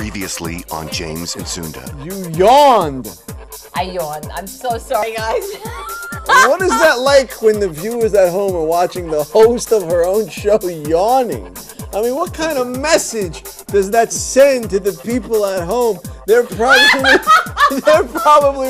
Previously on James and Sunda. You yawned. I yawned. I'm so sorry, guys. What is that like when the viewers at home are watching the host of her own show yawning? I mean, what kind of message does that send to the people at home? They're probably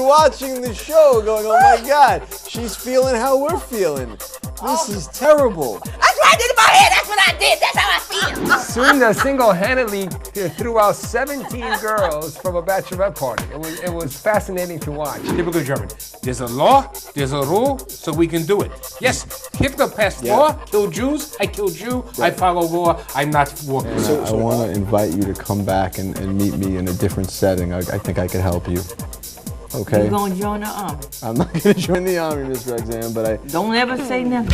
watching the show going, oh my God, she's feeling how we're feeling. This is terrible. That's what I did in my head. That's what I did. That's how I feel. Sunda single-handedly threw out 17 girls from a bachelorette party. It was fascinating to watch. Typical German. There's a law, there's a rule, so we can do it. Yes, Hitler passed law, killed Jews, I killed Jew, I follow law, I'm not walking. I want to invite you to come back and meet me in a different setting. I think I could help you. Okay? You're going to join the army. I'm not going to join the army, Miss Roxanne, but I... Don't ever say never.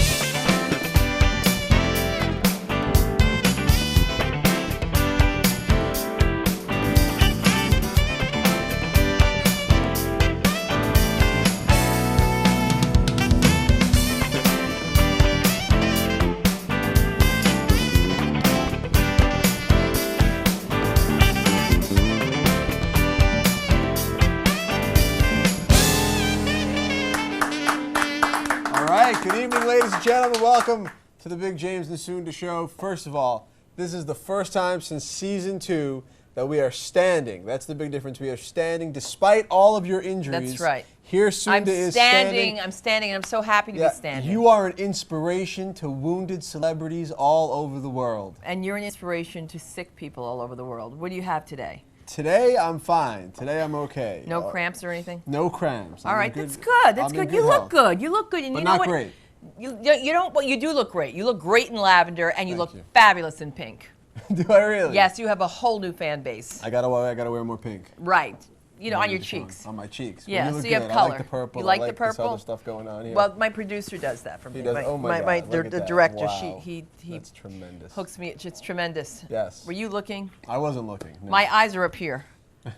Good evening, ladies and gentlemen. Welcome to the Big James and Sunda Show. First of all, this is the first time since season 2 that we are standing. That's the big difference. We are standing despite all of your injuries. That's right. Here Sunda is standing. I'm standing, and I'm so happy to be standing. You are an inspiration to wounded celebrities all over the world. And you're an inspiration to sick people all over the world. What do you have today? Today, I'm fine. Today, I'm okay. No cramps or anything? No cramps. All right, that's good. That's good. You look good. You look good. And but you know not what? Great. You don't. Well, you do look great. You look great in lavender, and you look fabulous in pink. Do I really? Yes, you have a whole new fan base. I gotta wear more pink. Right. You know, on your cheeks. On my cheeks. Yeah, well, so you have good. color. I like the purple. You like I the purple? This other stuff going on here. Well, my producer does that for me. He does. Oh my God. The director. Wow. He That's tremendous. hooks me. It's tremendous. Yes. Were you looking? I wasn't looking. No. My eyes are up here.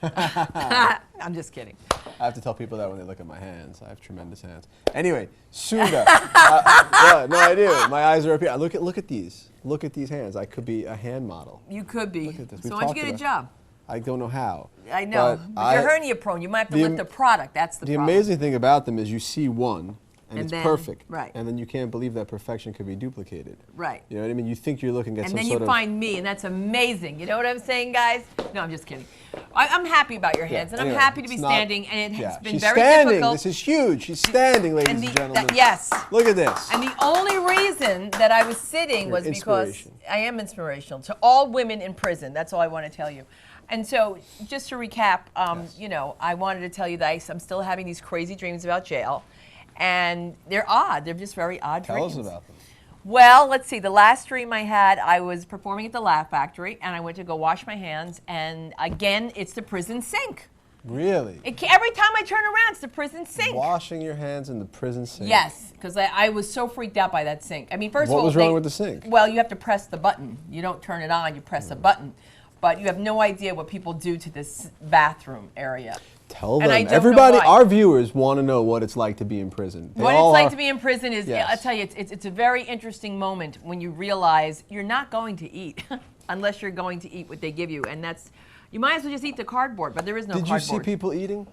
I'm just kidding. I have to tell people that when they look at my hands. I have tremendous hands. Anyway, Sunda. Yeah, no, I do. My eyes are up here. Look at these. Look at these hands. I could be a hand model. You could be. Look at this. So why don't you get a job? I don't know how. I know. But you're hernia prone. You might have to lift the product. That's the problem. The amazing thing about them is you see one, and it's then, perfect. Right. And then you can't believe that perfection could be duplicated. Right. You know what I mean? You think you're looking at and some then sort you of... find me, and that's amazing. You know what I'm saying, guys? No, I'm just kidding. I'm happy about your hands, and anyway, I'm happy to be standing, and it has been She's very standing. difficult. This is huge. She's standing, ladies and gentlemen. Yes. Look at this. And the only reason that I was sitting was because I am inspirational to all women in prison. That's all I want to tell you. And so, just to recap, you know, I wanted to tell you that I'm still having these crazy dreams about jail, and they're odd. They're just very odd dreams. Tell us about them. Well, let's see. The last dream I had, I was performing at the Laugh Factory, and I went to go wash my hands, and again, it's the prison sink. Really? Every time I turn around, it's the prison sink. Washing your hands in the prison sink. Yes, because I was so freaked out by that sink. I mean, first of all, what was wrong with the sink? Well, you have to press the button. You don't turn it on, you press a button. But you have no idea what people do to this bathroom area. Tell them. Everybody, our viewers want to know what it's like to be in prison. What it's like to be in prison is, I'll tell you, it's a very interesting moment when you realize you're not going to eat unless you're going to eat what they give you. And that's, you might as well just eat the cardboard, but there is no cardboard. Did you see people eating?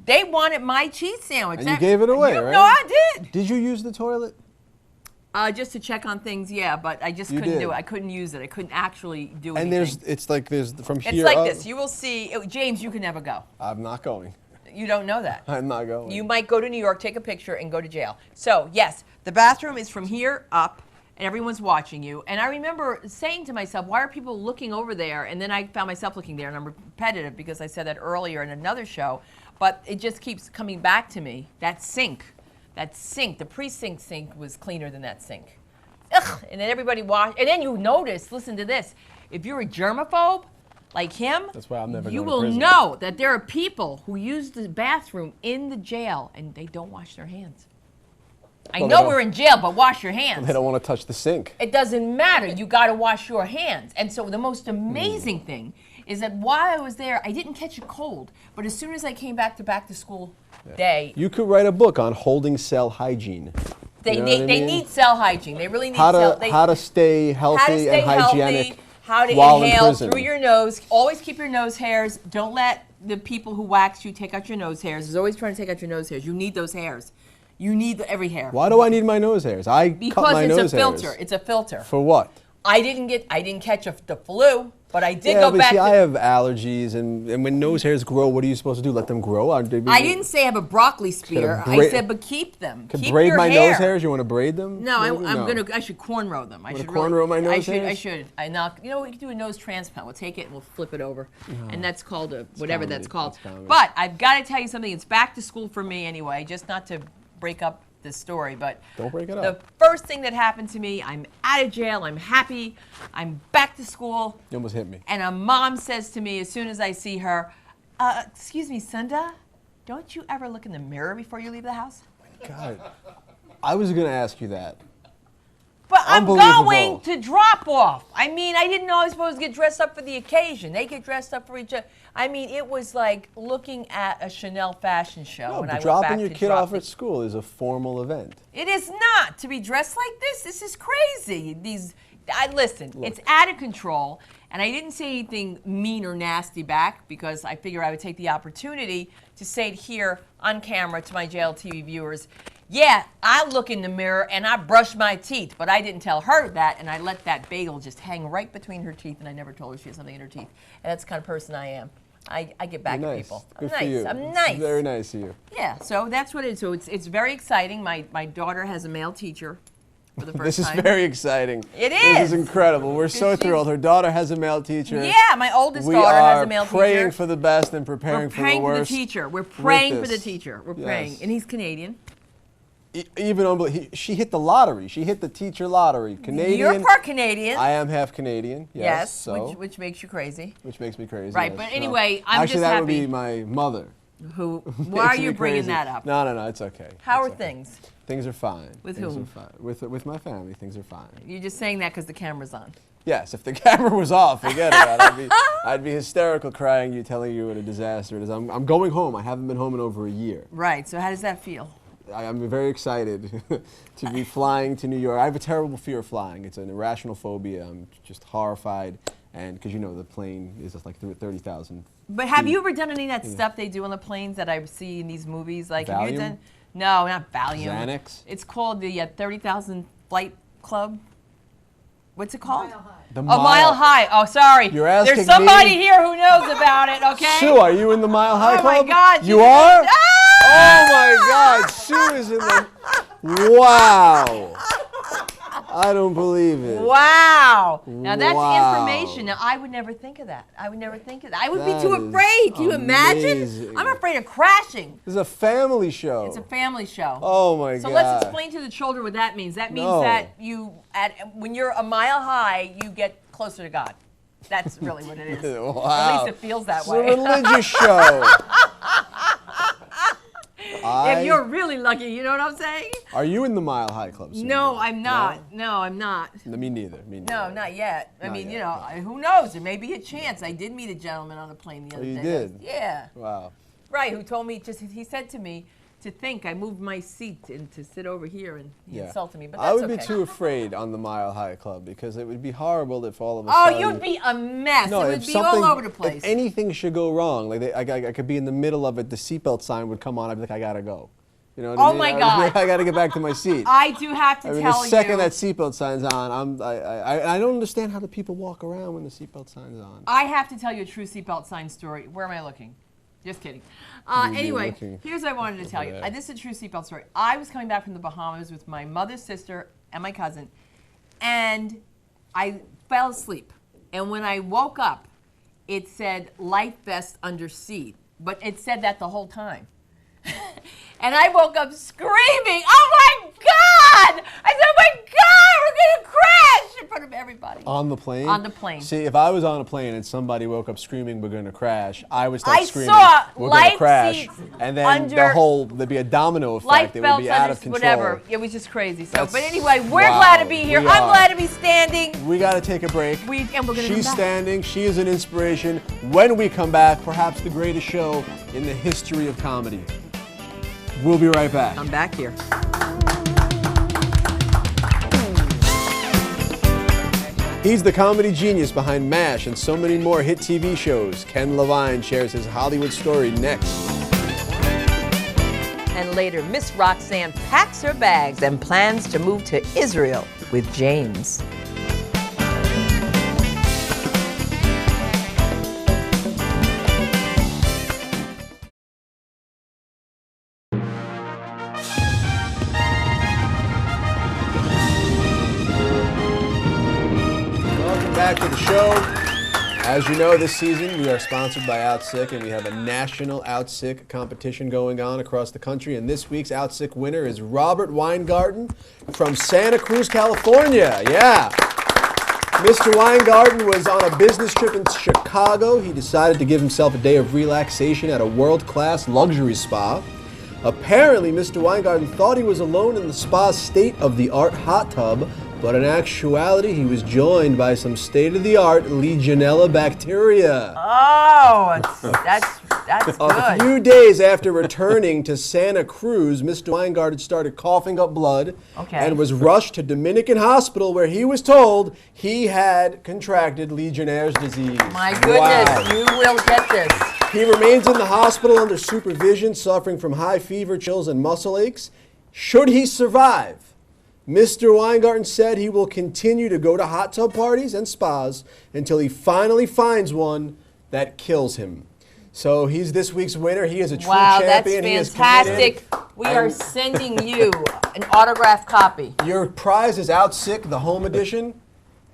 They wanted my cheese sandwich. And you gave it away, right? No, I did. Did you use the toilet? Just to check on things, yeah, but I just couldn't do it. I couldn't use it. I couldn't actually do anything. And it's like from here It's like this. You will see. James, you can never go. I'm not going. You don't know that. I'm not going. You might go to New York, take a picture, and go to jail. So, yes, the bathroom is from here up, and everyone's watching you. And I remember saying to myself, why are people looking over there? And then I found myself looking there, and I'm repetitive because I said that earlier in another show. But it just keeps coming back to me, that sink. That sink, the precinct sink was cleaner than that sink. Ugh, and then everybody washed. And then you notice, listen to this, if you're a germaphobe like him, that's why I'm never you going to will prison. know that there are people who use the bathroom in the jail and they don't wash their hands. I know we're in jail, but wash your hands. They don't want to touch the sink. It doesn't matter. You got to wash your hands. And so the most amazing thing is that while I was there, I didn't catch a cold. But as soon as I came back to school day. You could write a book on holding cell hygiene. They need cell hygiene. They really need how to stay healthy and hygienic how to While in inhale prison. through your nose. Always keep your nose hairs. Don't let the people who wax you take out your nose hairs. There's always trying to take out your nose hairs. You need those hairs. You need every hair. Why do I need my nose hairs? I cut Because my it's nose a filter. hairs. It's a filter. For what? I didn't catch the flu, but I did Yeah, go but back see, to. I have allergies, and when nose hairs grow, what are you supposed to do? Let them grow? I didn't say have a broccoli spear. I braid- said, but keep them. Can Keep braid your my hair. nose hairs? You want to braid them? No, Maybe? I should cornrow them. I should cornrow my nose I hairs? should. You know, we could do a nose transplant. We'll take it and we'll flip it over, and that's called whatever comedy. that's called. It's comedy. But I've got to tell you something. It's back to school for me anyway. Just not to break up this story, but Don't break it the up. first thing that happened to me, I'm out of jail. I'm happy. I'm back to school. You almost hit me. And a mom says to me as soon as I see her, excuse me, Sunda, don't you ever look in the mirror before you leave the house? God, I was going to ask you that. But I'm Unbelievable. going to drop off. I mean, I didn't know I was supposed to get dressed up for the occasion. They get dressed up for each other. I mean, it was like looking at a Chanel fashion show No, when but I went dropping back your to kid drop off at school is a formal event. It is not to be dressed like this. This is crazy. Listen, it's out of control, and I didn't say anything mean or nasty back because I figure I would take the opportunity to say it here on camera to my JLTV viewers. Yeah, I look in the mirror and I brush my teeth, but I didn't tell her that, and I let that bagel just hang right between her teeth, and I never told her she had something in her teeth. And that's the kind of person I am. I get back You're at nice. people. Good I'm for nice. you. I'm It's nice. very nice of you. Yeah, so that's what it is. So it's very exciting. My daughter has a male teacher for the first This is time. very exciting. It This is. is incredible. We're so she's- thrilled. Her daughter has a male teacher. Yeah, my oldest We daughter has are a male teacher. praying for the best and preparing We're for the praying for the worst. teacher. We're praying for the this. teacher. We're Yes. praying. And he's Canadian. Even she hit the lottery. She hit the teacher lottery. Canadian. You're part Canadian. I am half Canadian. Yes. So, which makes you crazy. which makes me crazy. Right, yes, but so. anyway, I'm Actually, just that happy. would be my mother. Who? Why are Makes you me bringing crazy. that up? No, it's okay. How It's are okay. things? Things are fine. With things whom? Are fine. With my family, things are fine. You're just saying that because the camera's on. Yes, if the camera was off, forget it. I'd be hysterical crying you, telling you what a disaster it is. I'm going home. I haven't been home in over a year. Right. So how does that feel? I'm very excited to be flying to New York. I have a terrible fear of flying. It's an irrational phobia. I'm just horrified, and because the plane is just like 30,000. But have you ever done any of that stuff they do on the planes that I see in these movies? Like, have you Valium? done? No, not Valium. Xanax? It's called the 30,000 Flight Club. What's it called? The Mile High. Oh, sorry. You're asking There's somebody me? here who knows about it, okay? Sue, are you in the Mile High Oh, Club? my God. You are? Oh my God, Sue is in the. Wow. I don't believe it. Wow. Now that's Wow. information. Now I would never think of that. I would never think of that. I would That be too is afraid. Can you imagine? amazing. I'm afraid of crashing. This is a family show. It's a family show. Oh my So God. let's explain to the children what that means. That means No. that when you're a mile high, you get closer to God. That's really what it is. Wow. At least it feels that It's a way. religious show. If you're really lucky, you know what I'm saying? Are you in the Mile High Club? Sue? No, I'm not. No, I'm not. No, me neither. No, not yet. I Not mean, yet, who knows? There may be a chance. I did meet a gentleman on a plane the other you day. did? Yeah. Wow. Right, who told me, he said to me, to think I moved my seat and to sit over here, and he insulted me, but that's I would okay. be too afraid on the Mile High Club because it would be horrible if all of a Oh, sudden. you'd be a mess. No, it if would be something, all over the place. If anything should go wrong, like I could be in the middle of it, the seatbelt sign would come on. I'd be like, I gotta go. You know what I Oh mean? my I would be God. like, I gotta get back to my seat. I do have to I mean, tell the second you. that seatbelt sign's on, I don't understand how the people walk around when the seatbelt sign's on. I have to tell you a true seatbelt sign story. Where am I looking? Just kidding. Anyway, looking here's what I wanted to tell you. there. This is a true seatbelt story. I was coming back from the Bahamas with my mother's sister and my cousin, and I fell asleep. And when I woke up, it said life vest under seat, but it said that the whole time. And I woke up screaming, oh my God! I said, oh my God, we're gonna crash in front of everybody. On the plane? On the plane. See, if I was on a plane and somebody woke up screaming, we're gonna crash, I would start I screaming, saw we're gonna life crash. seats And then under there'd be a domino effect. Life It would belts be out under of control. whatever. It was just crazy. So, That's- but anyway, we're wow, glad to be here. we I'm are. glad to be standing. We gotta take a break. And we're gonna She's come back. standing, she is an inspiration. When we come back, perhaps the greatest show in the history of comedy. We'll be right back. I'm back here. He's the comedy genius behind MASH and so many more hit TV shows. Ken Levine shares his Hollywood story next. And later, Miss Roxanne packs her bags and plans to move to Israel with James. Welcome back to the show. As you know, this season we are sponsored by Outsick, and we have a national Outsick competition going on across the country. And this week's Outsick winner is Robert Weingarten from Santa Cruz, California. Yeah. Mr. Weingarten was on a business trip in Chicago. He decided to give himself a day of relaxation at a world-class luxury spa. Apparently, Mr. Weingarten thought he was alone in the spa's state-of-the-art hot tub, but in actuality, he was joined by some state-of-the-art Legionella bacteria. Oh, that's A good. few days after returning to Santa Cruz, Mr. Weingarten started coughing up blood and was rushed to Dominican Hospital, where he was told he had contracted Legionnaire's disease. My goodness, you will get this. He remains in the hospital under supervision, suffering from high fever, chills, and muscle aches. Should he survive, Mr. Weingarten said he will continue to go to hot tub parties and spas until he finally finds one that kills him. So he's this week's winner. He is a true champion. That's fantastic. We are sending you an autographed copy. Your prize is Outsick, the home edition.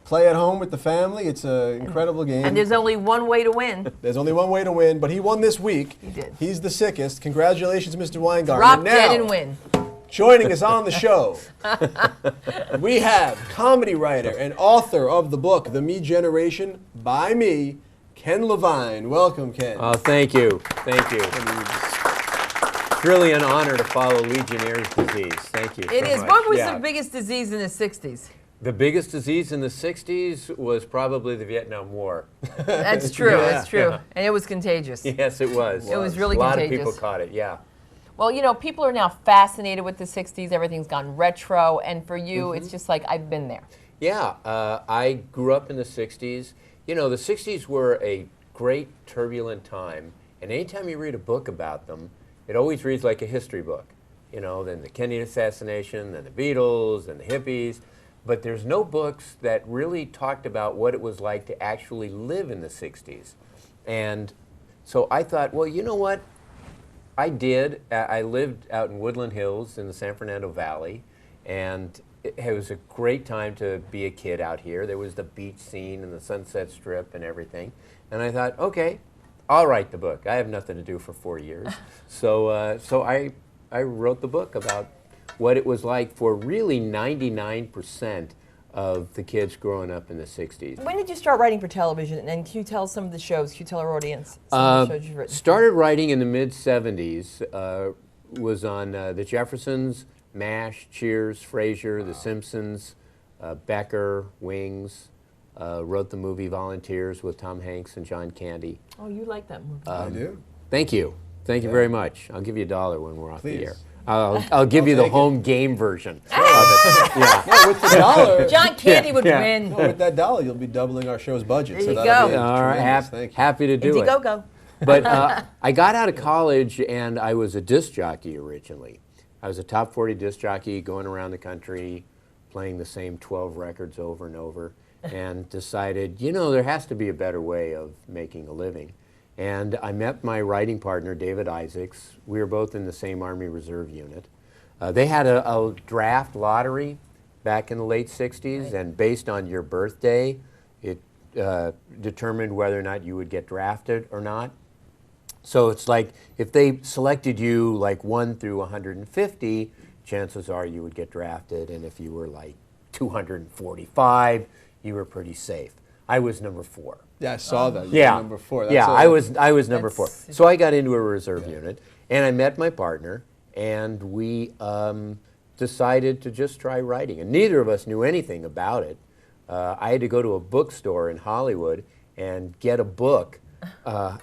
Play at home with the family. It's an incredible game. And there's only one way to win. There's only one way to win, but he won this week. He did. He's the sickest. Congratulations, Mr. Weingarten. Drop Now, dead and win. joining us on the show, we have comedy writer and author of the book, The Me Generation, by me, Ken Levine. Welcome, Ken. Oh, thank you. Thank you. It's really an honor to follow Legionnaire's disease. Thank you It so is. much. What was Yeah. the biggest disease in the 60s? The biggest disease in the 60s was probably the Vietnam War. That's true. Yeah. That's true. And it was contagious. Yes, it was. It was really A lot contagious. of people caught it, yeah. Well, you know, people are now fascinated with the 60s. Everything's gone retro. And for you, it's just like, I've been there. Yeah, I grew up in the 60s. You know, the 60s were a great turbulent time. And anytime you read a book about them, it always reads like a history book. You know, then the Kennedy assassination, then the Beatles, then the hippies. But there's no books that really talked about what it was like to actually live in the 60s. And so I thought, well, you know what? I did. I lived out in Woodland Hills in the San Fernando Valley, and it was a great time to be a kid out here. There was the beach scene and the Sunset Strip and everything. And I thought, okay, I'll write the book. I have nothing to do for 4 years. So I wrote the book about what it was like for really 99% of the kids growing up in the 60s. When did you start writing for television? And can you tell some of the shows, can you tell our audience some of the shows you've written? Started writing in the mid-70s, was on The Jeffersons, MASH, Cheers, Frasier, The Simpsons, Becker, Wings, wrote the movie Volunteers with Tom Hanks and John Candy. Oh, you like that movie. I do. Thank you. Thank you very much. I'll give you $1 when we're off Please. the air. I'll give you the take home game version of it. Yeah. Yeah, with the dollar. John Candy would win. Well, with that dollar, you'll be doubling our show's budget. There so you that'll go. be All right, tremendous. Thank you. happy to do it. Indiegogo. But I got out of college and I was a disc jockey originally. I was a top 40 disc jockey going around the country playing the same 12 records over and over, and decided, you know, there has to be a better way of making a living. And I met my writing partner, David Isaacs. We were both in the same Army Reserve unit. They had a draft lottery back in the late 60s, and based on your birthday, it determined whether or not you would get drafted or not. So it's like if they selected you like 1 through 150, chances are you would get drafted, and if you were like 245, you were pretty safe. I was number 4. Yeah, I saw that. You were Yeah, number 4. That's yeah, I was number 4. That's- So I got into a reserve unit, and I met my partner, and we decided to just try writing. And neither of us knew anything about it. I had to go to a bookstore in Hollywood and get a book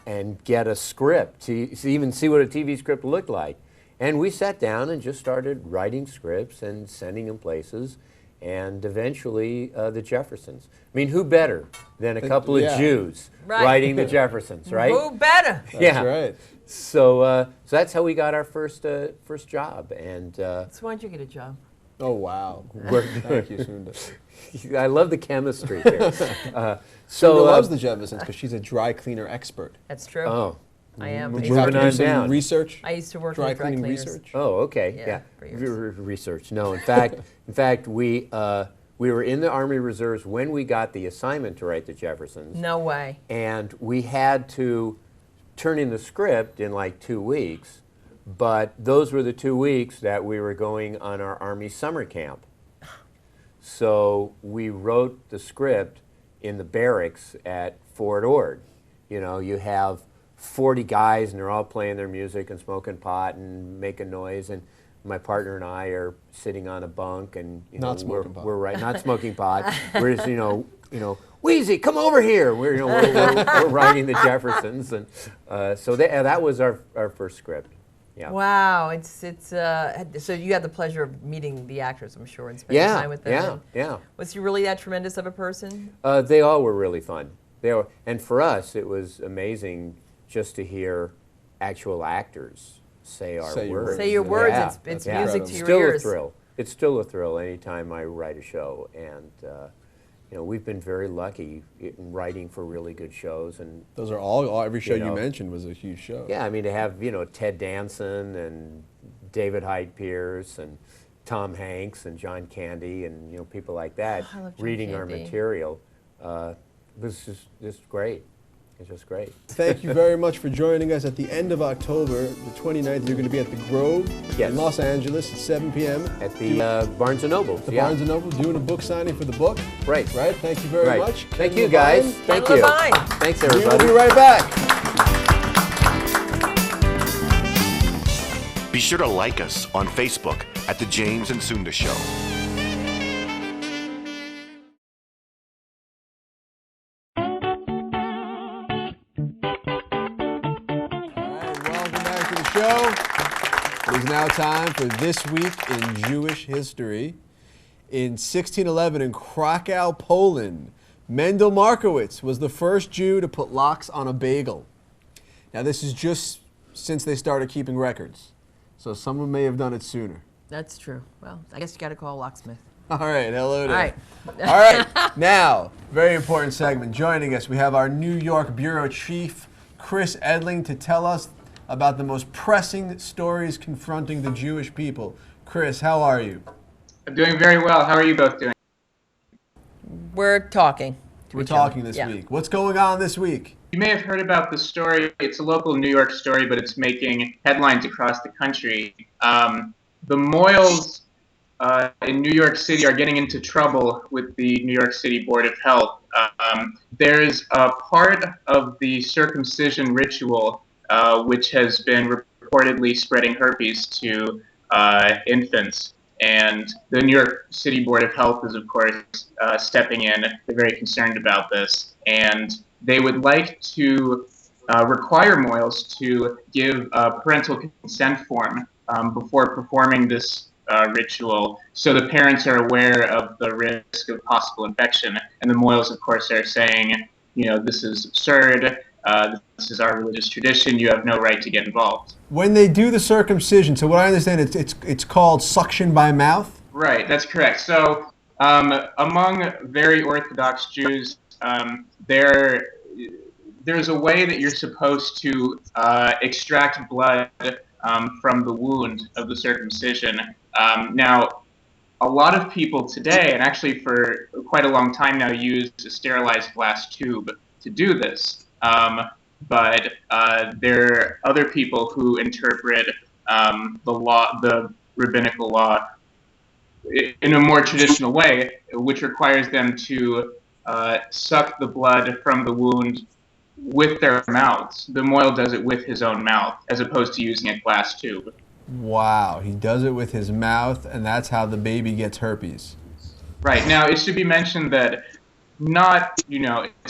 and get a script to even see what a TV script looked like. And we sat down and just started writing scripts and sending them places. and eventually the Jeffersons. I mean, who better than a couple of yeah. Jews Right. writing the Jeffersons, right? Who better? Yeah. right. So that's how we got our first job, and So why don't you get a job? Oh, wow. we're, Thank you, Sunda. I love the chemistry here. Sunda So loves the Jeffersons because she's a dry cleaner expert. That's true. oh, I am. Would I you used have to to on do some down. research? I used to work Dry with dry cleaning cleaners. research? oh, okay, Yeah, yeah. for years. Research. No, in fact, we were in the Army Reserves when we got the assignment to write the Jeffersons. No way. And we had to turn in the script in like 2 weeks, but those were the 2 weeks that we were going on our Army summer camp. So we wrote the script in the barracks at Fort Ord. You know, you have 40 guys and they're all playing their music and smoking pot and making noise, and my partner and I are sitting on a bunk and Not smoking pot. we're right, not smoking pot. We're just Wheezy, come over here. We're writing the Jeffersons, and so that was our first script. Yeah. Wow, it's so you had the pleasure of meeting the actors, I'm sure, and spending time with them. Yeah. Was he really that tremendous of a person? They all were really fun. And for us, it was amazing just to hear actual actors say our Say your words. words. Say your words. Yeah. It's Yeah. music to your Still ears. a thrill. It's still a thrill anytime I write a show, and we've been very lucky in writing for really good shows. And Those are all every show you know. mentioned was a huge show. yeah, I mean, to have Ted Danson and David Hyde Pierce and Tom Hanks and John Candy and people like that I love John reading our Candy. material was just great. It's just great. Thank you very much for joining us. At the end of October, the 29th, you're going to be at the Grove Yes. in Los Angeles at 7 p.m. At the Barnes & Noble. The yeah. Barnes & Noble, doing a book signing for the book. Right. Right? Thank you very Right. much. Thank Ken you, Levine. guys. Thank Ken you. Levine. Thanks, We will everybody. be right back. Be sure to like us on Facebook at The James and Sunda Show. Welcome back to the show. It is now time for This Week in Jewish History. In 1611 in Krakow, Poland, Mendel Markowitz was the first Jew to put locks on a bagel. Now this is just since they started keeping records, so someone may have done it sooner. That's true. Well, I guess you got to call a locksmith. All right, hello there. All right. All right, now, very important segment. Joining us, we have our New York Bureau Chief, Chris Edling, to tell us about the most pressing stories confronting the Jewish people. Chris, how are you? I'm doing very well. How are you both doing? We're talking. to We're each other. talking this Yeah. week. What's going on this week? You may have heard about the story. It's a local New York story, but it's making headlines across the country. The Moyles in New York City are getting into trouble with the New York City Board of Health. There's a part of the circumcision ritual which has been reportedly spreading herpes to infants. And the New York City Board of Health is, of course, stepping in. They're very concerned about this. And they would like to require Moyles to give a parental consent form before performing this ritual, so the parents are aware of the risk of possible infection. And the Moyles, of course, are saying, this is absurd. This is our religious tradition. You have no right to get involved. When they do the circumcision, so what I understand, it's called suction by mouth? Right, that's correct. So among very Orthodox Jews, there's a way that you're supposed to extract blood from the wound of the circumcision. Now, a lot of people today, and actually for quite a long time now, use a sterilized glass tube to do this. But there are other people who interpret the rabbinical law in a more traditional way, which requires them to suck the blood from the wound with their mouths. The Moyle does it with his own mouth, as opposed to using a glass tube. Wow, he does it with his mouth, and that's how the baby gets herpes. Right. Now, it should be mentioned that it's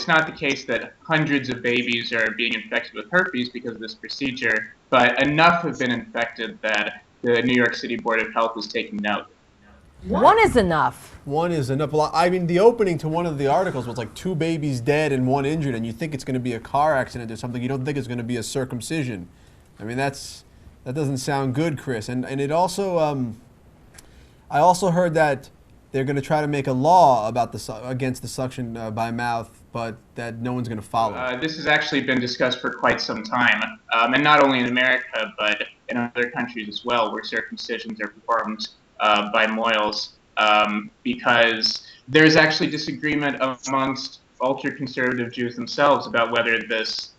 not the case that hundreds of babies are being infected with herpes because of this procedure, but enough have been infected that the New York City Board of Health is taking note. One is enough. One is enough. Well, I mean, the opening to one of the articles was like 2 babies dead and 1 injured, and you think it's going to be a car accident or something. You don't think it's going to be a circumcision. I mean, that doesn't sound good, Chris. And it also, I also heard that they're going to try to make a law about against the suction by mouth, but that no one's going to follow. This has actually been discussed for quite some time, and not only in America, but in other countries as well, where circumcisions are performed by mohels, because there's actually disagreement amongst ultra-conservative Jews themselves about whether this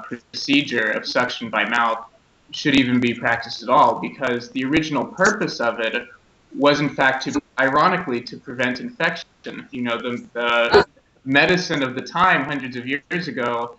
procedure of suction by mouth should even be practiced at all, because the original purpose of it was, in fact, ironically, to prevent infection. You know, the medicine of the time, hundreds of years ago,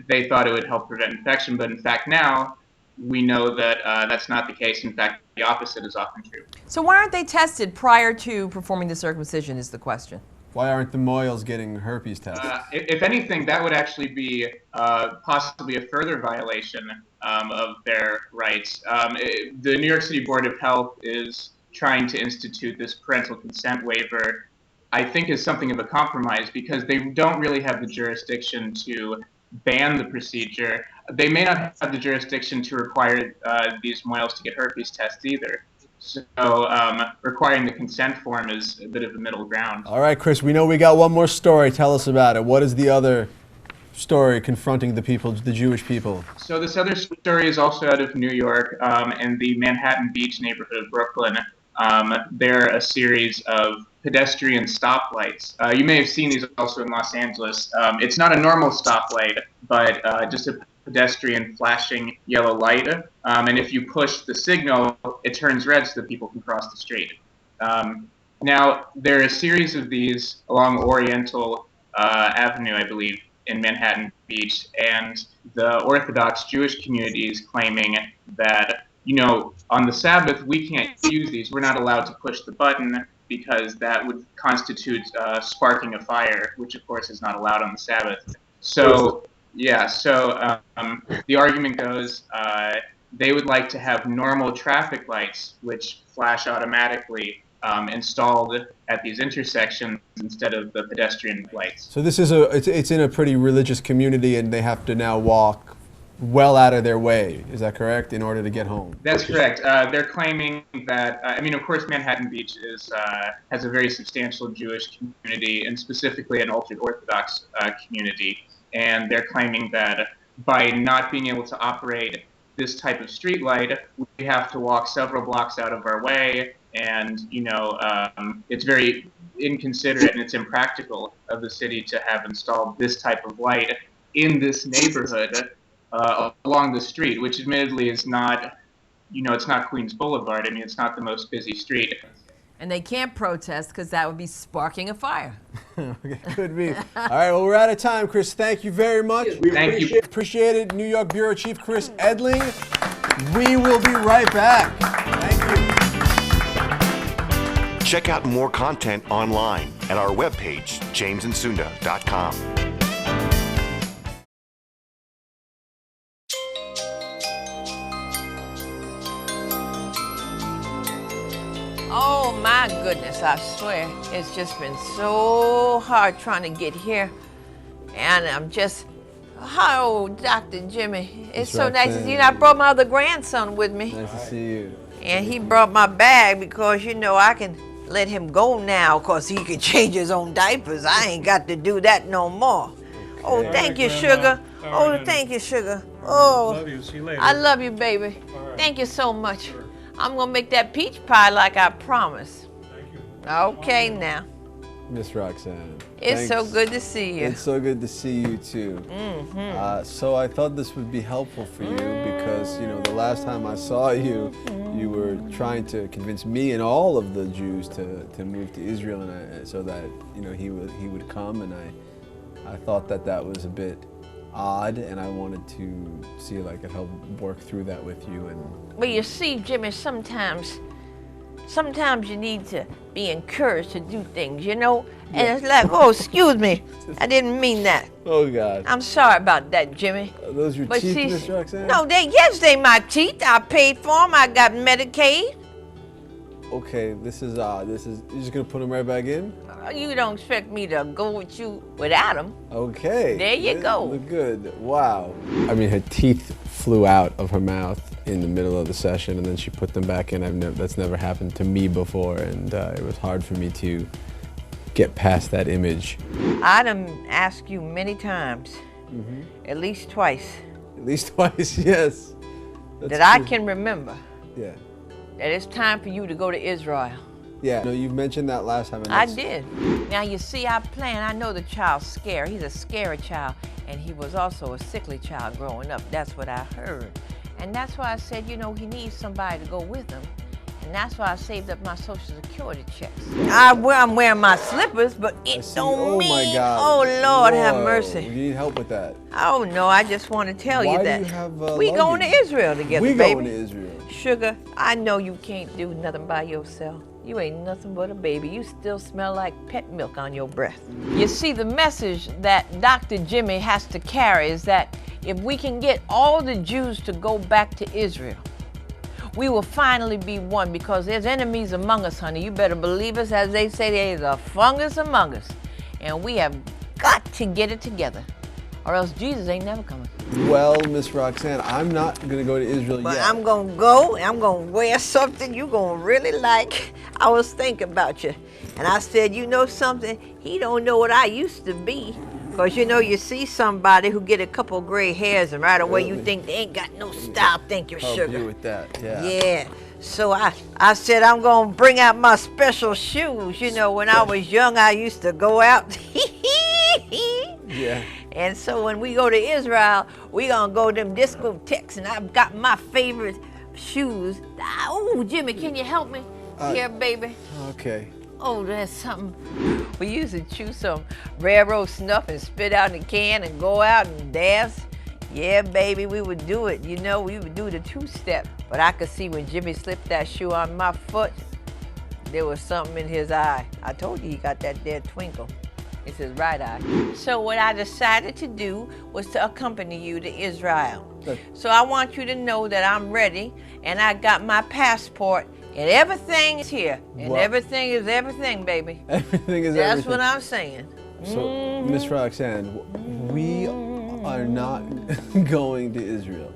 they thought it would help prevent infection, but in fact now, we know that that's not the case. In fact, the opposite is often true. So why aren't they tested prior to performing the circumcision is the question. Why aren't the mohels getting herpes tested? If anything, that would actually be possibly a further violation of their rights. The New York City Board of Health is trying to institute this parental consent waiver, I think, is something of a compromise, because they don't really have the jurisdiction to ban the procedure. They may not have the jurisdiction to require these mohels to get herpes tests either. So requiring the consent form is a bit of a middle ground. All right, Chris, we know we got one more story. Tell us about it. What is the other story confronting the people, the Jewish people? So this other story is also out of New York, in the Manhattan Beach neighborhood of Brooklyn. There are a series of pedestrian stoplights. You may have seen these also in Los Angeles. It's not a normal stoplight, but just a pedestrian flashing yellow light. And if you push the signal, it turns red so that people can cross the street. Now, there are a series of these along Oriental Avenue, I believe, in Manhattan Beach, and the Orthodox Jewish community is claiming that, you know, on the Sabbath, we can't use these. We're not allowed to push the button because that would constitute sparking a fire, which of course is not allowed on the Sabbath. So, yeah, so the argument goes they would like to have normal traffic lights, which flash automatically, installed at these intersections instead of the pedestrian lights. So this is it's in a pretty religious community, and they have to now walk well out of their way. Is that correct? In order to get home? That's correct. They're claiming that, I mean, of course, Manhattan Beach has a very substantial Jewish community, and specifically an ultra-Orthodox community. And they're claiming that by not being able to operate this type of street light, we have to walk several blocks out of our way. And, you know, it's very inconsiderate and it's impractical of the city to have installed this type of light in this neighborhood along the street, which admittedly is not, you know, it's not Queens Boulevard. I mean, it's not the most busy street. And they can't protest because that would be sparking a fire. Okay, could be. All right, well, we're out of time, Chris. Thank you very much. Thank you. Appreciate it. New York Bureau Chief Chris Edling. We will be right back. Thank you. Check out more content online at our webpage, jamesandsunda.com. Oh my goodness, I swear, it's just been so hard trying to get here. And I'm just, oh, Dr. Jimmy, it's so nice to see you. I brought my other grandson with me. Nice to see you. And he brought my bag because, you know, I can let him go now because he can change his own diapers. I ain't got to do that no more. Oh, thank you, sugar. Oh, thank you, sugar. Oh, Love you. See you later. I love you, baby. Thank you so much. I'm going to make that peach pie like I promised. Thank you. Okay, now. Miss Roxanne. It's so thanks. good to see you. It's so good to see you too. So I thought this would be helpful for you because, you know, the last time I saw you, you were trying to convince me and all of the Jews to move to Israel, and so that, you know, he would come, and I thought that was a bit odd, and I wanted to see if I could help work through that with you. And Well, you see, Jimmy, sometimes you need to be encouraged to do things, you know? And it's like, oh, excuse me, I didn't mean that. oh God, I'm sorry about that, Jimmy. are those your But teeth, see, Miss Roxanne? no, yes, they my teeth. I paid for them. I got Medicaid. Okay, this is you're just gonna put him right back in? You don't expect me to go with you without him. Okay. There you go. Look good. Wow. I mean, her teeth flew out of her mouth in the middle of the session, and then she put them back in. That's never happened to me before, and it was hard for me to get past that image. I done asked you many times, at least twice, At least twice, yes. That's that I true. can remember Yeah. that it's time for you to go to Israel. Yeah. No, you mentioned that last time. And I that's- did. Now you see, I know the child's scared. He's a scary child, and he was also a sickly child growing up. That's what I heard. And that's why I said, you know, he needs somebody to go with him. And that's why I saved up my Social Security checks. I'm wearing my slippers, but I it see. don't Oh mean, my God. oh Lord have Whoa. mercy. You need help with that. Oh no, I just want to tell Why you do that you have, we going to luggage? Israel together, We baby. going to Israel. Sugar, I know you can't do nothing by yourself. You ain't nothing but a baby. You still smell like pet milk on your breath. You see, the message that Dr. Jimmy has to carry is that if we can get all the Jews to go back to Israel, we will finally be one, because there's enemies among us, honey. You better believe us. As they say, there's a fungus among us. And we have got to get it together, or else Jesus ain't never coming. Well, Miss Roxanne, I'm not going to go to Israel But yet. I'm gonna go, and I'm gonna wear something you gonna really like. I was thinking about you, and I said, you know something? He don't know what I used to be. Because you know, you see somebody who get a couple gray hairs, and right away you Really? think they ain't got no style. Thank you, Help sugar. you with that, yeah. Yeah. So I said I'm gonna bring out my special shoes. You know, when I was young, I used to go out. Yeah. And so when we go to Israel, we gonna go to them discotheques, and I've got my favorite shoes. Oh, Jimmy, can you help me? Here, baby. Okay. Oh, there's something. We used to chew some railroad snuff and spit out in a can and go out and dance. Yeah, baby, we would do it. You know, we would do the two-step. But I could see when Jimmy slipped that shoe on my foot, there was something in his eye. I told you he got that there twinkle. It's his right eye. So what I decided to do was to accompany you to Israel. Good. So I want you to know that I'm ready, and I got my passport, and everything is here. And Wow. everything is everything, baby. Everything is That's everything. what I'm saying. So, Miss Roxanne, we are not going to Israel.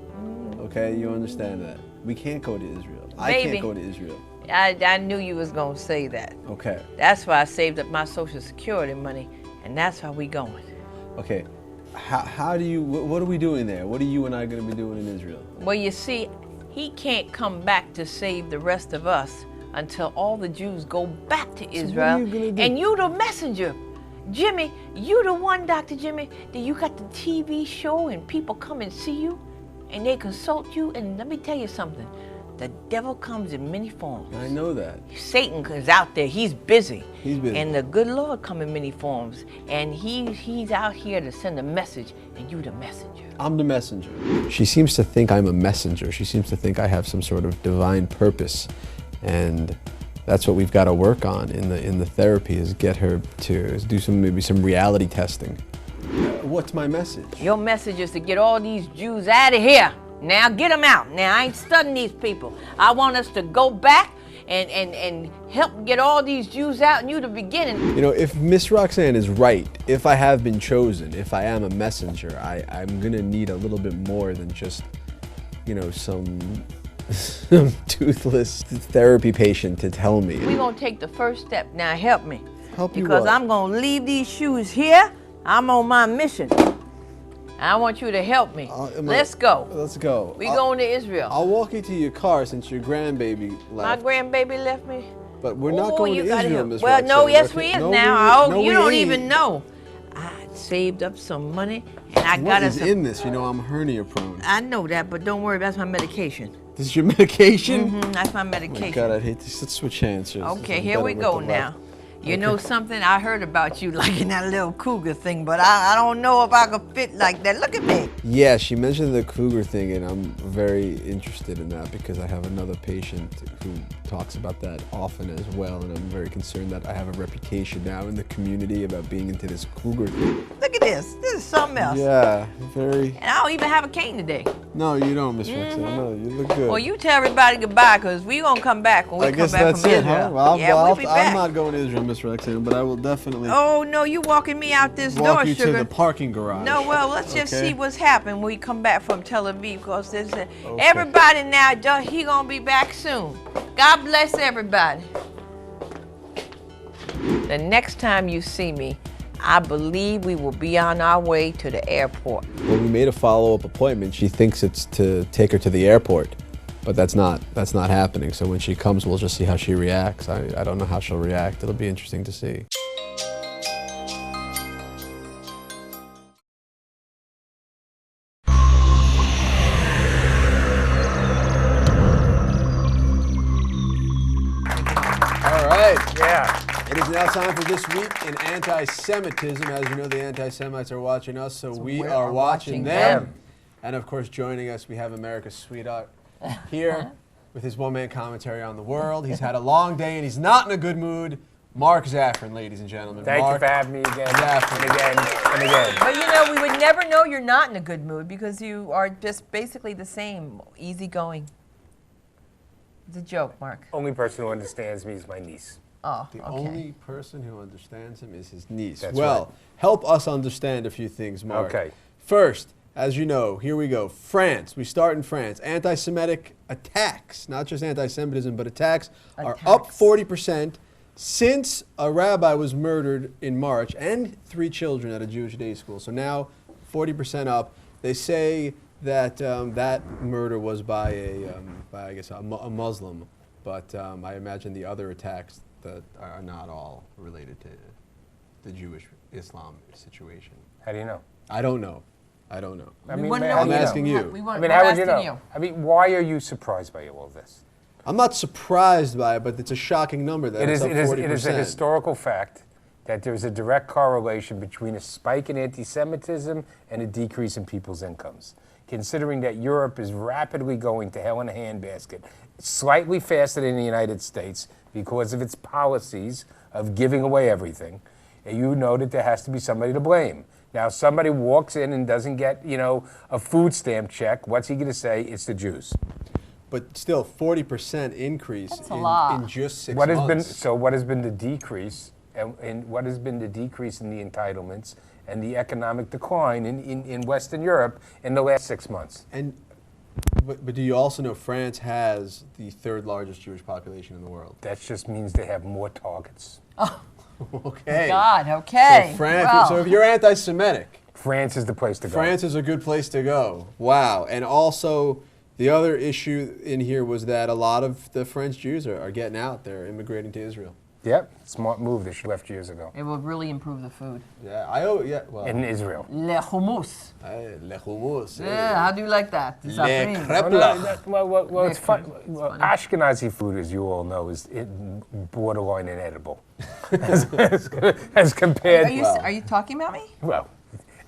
Okay, you understand that? We can't go to Israel. I Baby. can't go to Israel. I knew you was gonna say that. Okay. That's why I saved up my Social Security money, and that's how we going. Okay. How do you? What are we doing there? What are you and I going to be doing in Israel? Well, you see, he can't come back to save the rest of us until all the Jews go back to Israel. you gonna do? And you the messenger. Jimmy, you the one, Dr. Jimmy, that you got the TV show and people come and see you and they consult you. And let me tell you something. The devil comes in many forms. I know that. Satan is out there. He's busy. He's busy. And the good Lord come in many forms. And he's out here to send a message, and you the messenger. I'm the messenger. She seems to think I'm a messenger. She seems to think I have some sort of divine purpose, and that's what we've got to work on in the therapy, is get her to do maybe some reality testing. What's my message? Your message is to get all these Jews out of here. Now get them out. Now I ain't studying these people. I want us to go back and help get all these Jews out, and you the beginning. You know, if Miss Roxanne is right, if I have been chosen, if I am a messenger, I'm gonna need a little bit more than just, you know, some toothless therapy patient to tell me. We're going to take the first step. Now help me. Help you Because what? I'm going to leave these shoes here. I'm on my mission. I want you to help me. Let's go. Let's go. We going to Israel. I'll walk you to your car since your grandbaby My left. grandbaby left me. But we're not Oh, going you to gotta Israel, help. Miss Well, Roxanne. no, yes, Okay? we is No, now. no, You we don't ain't. even know. I saved up some money, and I What got is us. in this? You know, I'm hernia prone. I know that, but don't worry. That's my medication. This is your medication? That's my Oh my medication. God, I'd hate to. Let's switch hands. Okay, here we go now. You know something? I heard about you liking that little cougar thing, but I don't know if I could fit like that. Look at me. Yeah, she mentioned the cougar thing, and I'm very interested in that because I have another patient who talks about that often as well, and I'm very concerned that I have a reputation now in the community about being into this cougar thing. Look at this. This is something else. Yeah, very. And I don't even have a cane today. No, you don't, Miss Roxanne. No, you look good. Well, you tell everybody goodbye, because we going to come back when we I come guess back that's from it, Israel. huh? Well, yeah, we'll be back. I'm not going to Israel, Miss Roxanne, but I will definitely Oh, no, you walking me out this walk door, you sugar. to the parking garage. No, well, let's just Okay. see what's happened when we come back from Tel Aviv, because there's everybody now, he going to be back soon. God bless everybody. The next time you see me, I believe we will be on our way to the airport. When we made a follow-up appointment, she thinks it's to take her to the airport, but that's not happening. So when she comes, we'll just see how she reacts. I don't know how she'll react. It'll be interesting to see. All right. Yeah. It is now time for This Week in Anti-Semitism. As you know, the anti-Semites are watching us, so we are watching them. And of course, joining us, we have America's sweetheart here with his one-man commentary on the world. He's had a long day and he's not in a good mood. Mark Zaffron, ladies and gentlemen. Thank Mark you for having me again. Zaffron. And again. And again. But you know, we would never know you're not in a good mood because you are just basically the same, easygoing. It's a joke, Mark. Only person who understands me is my niece. Oh, The okay. only person who understands him is his niece. That's well, right. help us understand a few things, Mark. Okay. First, as you know, here we go. France. We start in France. Anti-Semitic attacks, not just anti-Semitism, but attacks are up 40% since a rabbi was murdered in March and 3 children at a Jewish day school. So now 40% up. They say that that murder was by I guess, a Muslim, but I imagine the other attacks that are not all related to the Jewish Islam situation. How do you know? I don't know. I don't know. I mean, wanna know how I'm do you know? asking you. We I want, mean, we're how would you asking know? I mean, why are you surprised by all this? I'm not surprised by it, but it's a shocking number that it's up 40%. It is a historical fact that there's a direct correlation between a spike in anti-Semitism and a decrease in people's incomes. Considering that Europe is rapidly going to hell in a handbasket, slightly faster than the United States because of its policies of giving away everything, and you know that there has to be somebody to blame. Now, somebody walks in and doesn't get, a food stamp check. What's he going to say? It's the Jews. But still, 40% increase That's a lot. in just 6 What months. has been the decrease, and what has been the decrease in the entitlements and the economic decline in Western Europe in the last 6 months? But do you also know France has the 3rd largest Jewish population in the world? That just means they have more targets. Okay. God, okay. So France. Well, So if you're anti-Semitic, France is the place to go. France is a good place to go. Wow. And also, the other issue in here was that a lot of the French Jews are getting out. They're immigrating to Israel. Yep, smart move. They should have left years ago. it will really improve the food. Yeah, well. In Israel. Le hummus. Le hummus. Yeah, how do you like that? Le Safrin. crêpe. Well, it's fun. It's Well, funny. Ashkenazi food, as you all know, is borderline inedible. as compared, Are you talking about me? well,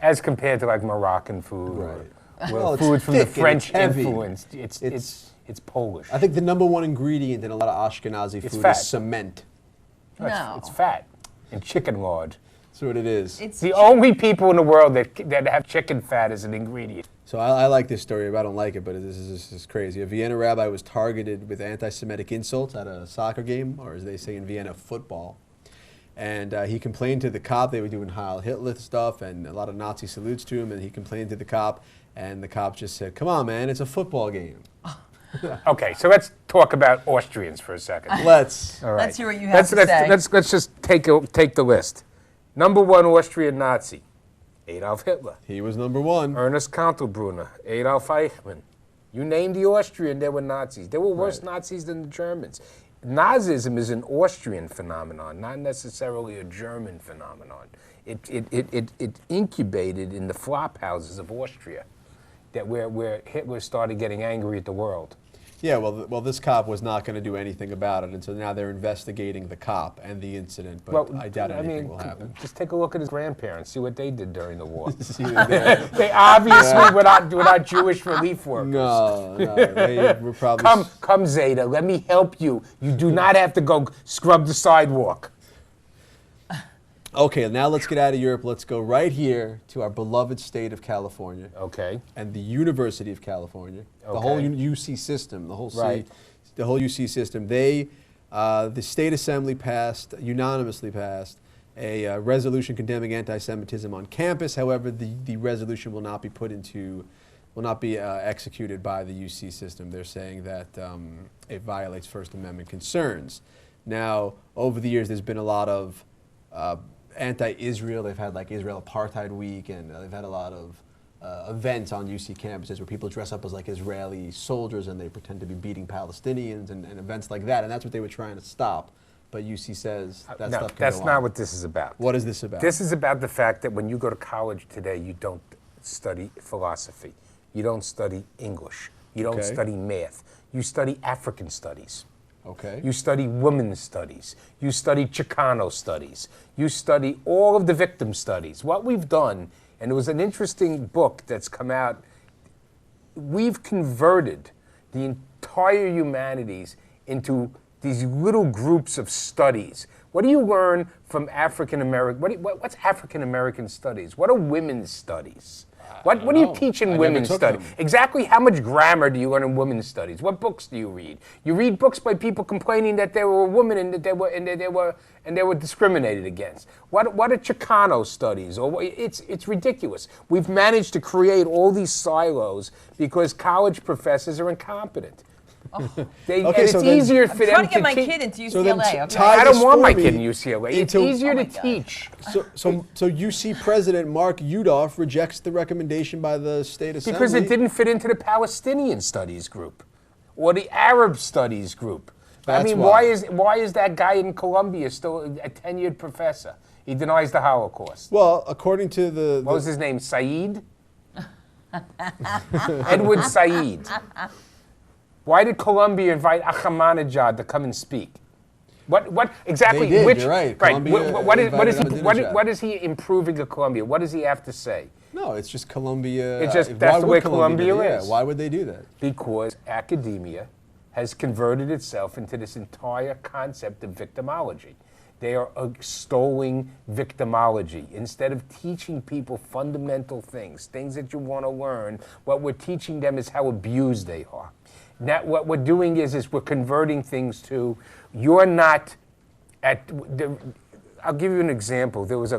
as compared to like Moroccan food Right. or Well, it's food from the thick and French it's heavy. influence. It's Polish. I think the #1 ingredient in a lot of Ashkenazi It's food fat. is cement. No. It's fat and chicken lard. That's what it is. It's The only people in the world that have chicken fat as an ingredient. So I like this story, but I don't like it, but this is crazy. A Vienna rabbi was targeted with anti-Semitic insults at a soccer game, or as they say in Vienna, football. And he complained to the cop. They were doing Heil Hitler stuff and a lot of Nazi salutes to him, and he complained to the cop, and the cop just said, "Come on, man, it's a football game." Okay, so let's talk about Austrians for a second. Let's. All right. Let's hear what you have to say. Let's just take the list. #1 Austrian Nazi, Adolf Hitler. He was #1. Ernest Kaltenbrunner, Adolf Eichmann. You name the Austrian, they were Nazis. They were worse Nazis than the Germans. Nazism is an Austrian phenomenon, not necessarily a German phenomenon. It incubated in the flop houses of Austria, that where Hitler started getting angry at the world. Yeah, well, this cop was not going to do anything about it, and so now they're investigating the cop and the incident, but I doubt anything will happen. Just take a look at his grandparents, see what they did during the war. See what they- They obviously were not Jewish relief workers. no, they were probably... Come, Zeta, let me help you. You do not have to go scrub the sidewalk. Okay, now let's get out of Europe. Let's go right here to our beloved state of California. Okay. And the University of California. The whole UC system, the whole the whole UC system. They, the state assembly unanimously passed a resolution condemning anti-Semitism on campus. However, the resolution will not be executed by the UC system. They're saying that it violates First Amendment concerns. Now, over the years, there's been a lot of anti-Israel. They've had like Israel Apartheid Week, and they've had a lot of events on UC campuses where people dress up as like Israeli soldiers and they pretend to be beating Palestinians and events like that. And that's what they were trying to stop. But UC says that stuff can go on. That's not what this is about. What is this about? This is about the fact that when you go to college today, you don't study philosophy. You don't study English. You don't study math. You study African studies. Okay. You study women's studies. You study Chicano studies. You study all of the victim studies. What we've done, and it was an interesting book that's come out, we've converted the entire humanities into these little groups of studies. What do you learn from African American? What's African American studies? What are women's studies? What do you teach in women's studies? Exactly how much grammar do you learn in women's studies? What books do you read? You read books by people complaining that they were a woman and that they were discriminated against. What are Chicano studies? Or it's ridiculous. We've managed to create all these silos because college professors are incompetent. It's easier for them to teach. I'm trying to get my kid into UCLA. I don't want my kid in UCLA. It's easier to teach. So UC President Mark Yudof rejects the recommendation by the state assembly because it didn't fit into the Palestinian studies group or the Arab studies group. That's I mean, why is that guy in Columbia still a tenured professor? He denies the Holocaust. Well, according to the what was his name? Said? Edward Said. Why did Columbia invite Ahmadinejad to come and speak? What exactly? They did, you're right. What is he improving at Columbia? What does he have to say? No, it's just Columbia. It's just that's the way Columbia is. Yeah, why would they do that? Because academia has converted itself into this entire concept of victimology. They are extolling victimology. Instead of teaching people fundamental things that you want to learn, what we're teaching them is how abused they are. Now, what we're doing is we're converting things to, you're not at, I'll give you an example. There was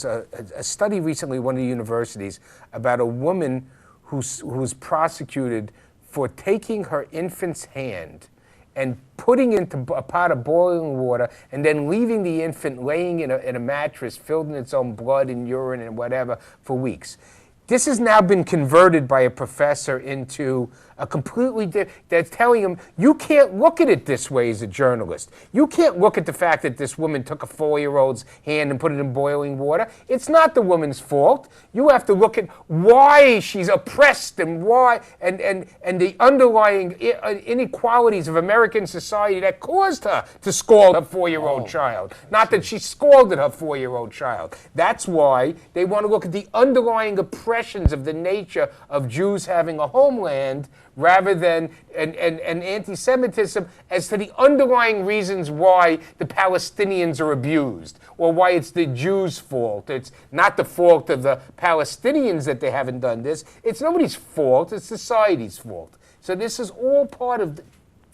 a study recently at one of the universities about a woman who was prosecuted for taking her infant's hand and putting into a pot of boiling water and then leaving the infant laying in a mattress filled in its own blood and urine and whatever for weeks. This has now been converted by a professor into a completely that's telling him, you can't look at it this way as a journalist. You can't look at the fact that this woman took a 4-year-old's hand and put it in boiling water. It's not the woman's fault. You have to look at why she's oppressed and why and the underlying inequalities of American society that caused her to scald her 4-year-old child. Not that she scalded her 4-year-old child. That's why they want to look at the underlying oppressions of the nature of Jews having a homeland rather than and anti-Semitism as to the underlying reasons why the Palestinians are abused or why it's the Jews' fault. It's not the fault of the Palestinians that they haven't done this. It's nobody's fault. It's society's fault. So this is all part of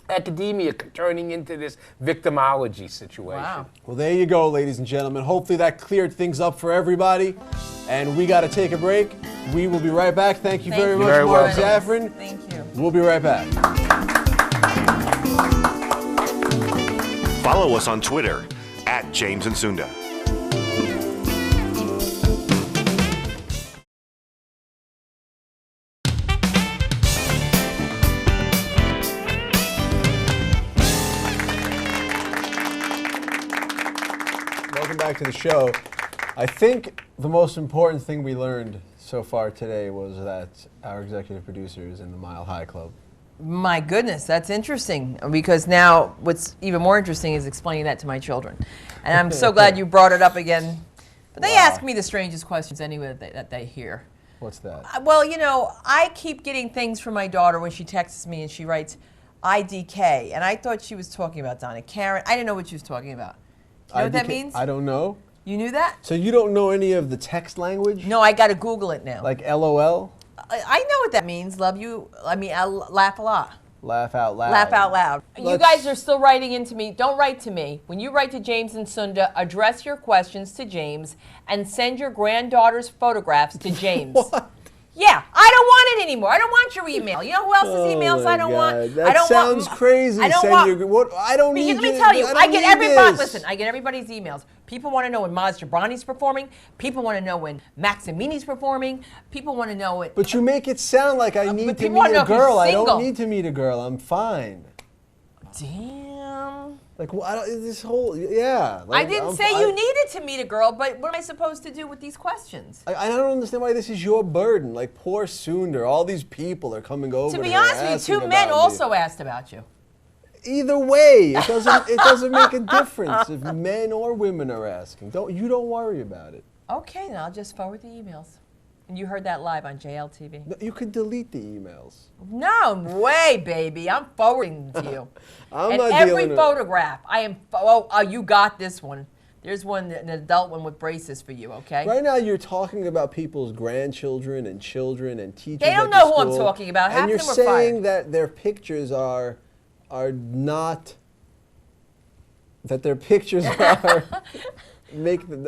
academia turning into this victimology situation. Wow. Well, there you go, ladies and gentlemen. Hopefully that cleared things up for everybody. And we got to take a break. We will be right back. Thank you very much, Mark Zaffron. Thank you. We'll be right back. Follow us on Twitter at James and Sunda. Welcome back to the show. I think the most important thing we learned so far today was that our executive producer is in the Mile High Club. My goodness, that's interesting, because now what's even more interesting is explaining that to my children. And I'm so glad you brought it up again. But they ask me the strangest questions anyway that they hear. What's that? Well, you know, I keep getting things from my daughter when she texts me and she writes IDK. And I thought she was talking about Donna Karen. I didn't know what she was talking about. Do you know what that means? I don't know. You knew that? So you don't know any of the text language? No, I got to Google it now. Like LOL? I know what that means. Love you. I mean, I laugh a lot. Laugh out loud. Laugh out loud. You Let's- guys are still writing into me. Don't write to me. When you write to James and Sunda, address your questions to James and send your granddaughter's photographs to James. What? Yeah, I don't want it anymore. I don't want your email. You know who else's emails my I don't want? God. That I don't sounds want, crazy. I don't Send want. your, what, I don't need. Let me tell you, I get everybody. this. Listen, I get everybody's emails. People want to know when Maz Jobrani's performing. People want to know when Maximini's performing. People want to know it. But you make it sound like I need to people wanna meet know a if he's girl. I single. don't need to meet a girl. I'm fine. Damn. Like this whole yeah. I Like, didn't say you needed to meet a girl, but what am I supposed to do with these questions? I don't understand why this is your burden. Like poor Sunda, all these people are coming over. To be her honest with asking you, two men about me. also asked about you. Either way, it doesn't make a difference if men or women are asking. You don't worry about it. Okay, then I'll just forward the emails. And you heard that live on JLTV. No, you could delete the emails. No way, baby. I'm forwarding them to you. I'm and not every dealing with- photograph, I am. Oh, you got this one. There's one, an adult one with braces for you. Okay. Right now, you're talking about people's grandchildren and children and teachers. They don't at the know who I'm school, talking about. Half and you're of them were saying fired. that their pictures are not. That their pictures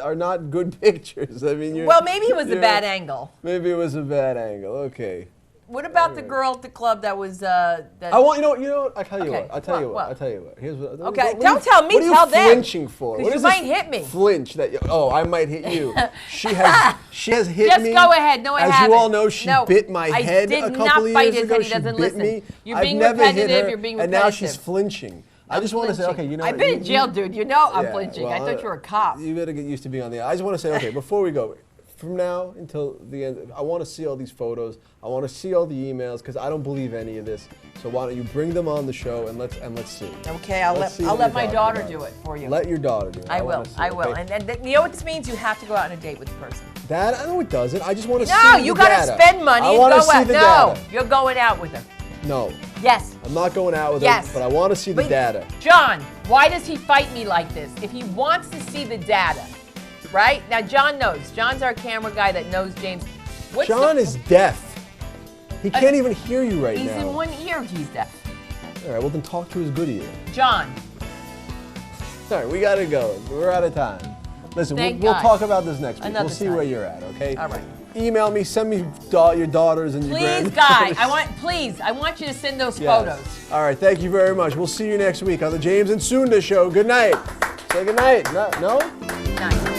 are not good pictures. I mean, Well, maybe it was a bad angle. Maybe it was a bad angle. Okay. What about the girl at the club that was? That I want you know what? I'll tell you Okay, what. I'll tell you what, what. what? I'll tell you what. Here's what. Okay, what don't tell me, What are you tell them. flinching for? 'Cause What you is this might hit me. Flinch that. I might hit you. She has hit Just me. go ahead. No, I As haven't. you all know, she No, bit my head I a did couple not of bite years his ago. head. He She doesn't bit listen. me. You're I've being never hit repetitive. her, You're being and now she's repetitive. flinching. I I'm just want to say, flinching. okay, you know I've what, been in jail, dude. You know I'm yeah, flinching. well, I thought you were a cop. You better get used to being on the. I just want to say, okay, before we go, from now until the end, I want to see all these photos. I want to see all the emails because I don't believe any of this. So why don't you bring them on the show and let's see. Okay, I'll Let's see let what my you're daughter talking do about. it for you. Let your daughter do it. I will. wanna see I it, will. okay? And you know what this means? You have to go out on a date with the person. Dad, I know it doesn't. I just want to see No, the you gotta data. spend money I and want go to see out. the No, data. you're going out with her. No, Yes. I'm not going out with Yes. her, but I want to see the But, data. John, why does he fight me like this? If he wants to see the data, right? Now, John knows. John's our camera guy that knows James. What's John the- is deaf. He can't even hear you right He's now. in one ear, he's deaf. All right, well then talk to his good ear. John, All right, we gotta go. We're out of time. Listen, Thank we'll God. talk about this next week. Another We'll see time. where you're at, okay? All right. Email me, send me your daughters and your please, granddaughters. guy, I want you to send those Yes. photos. All right, thank you very much. We'll see you next week on the James and Sunda Show. Good night. Say good night. No? Nice.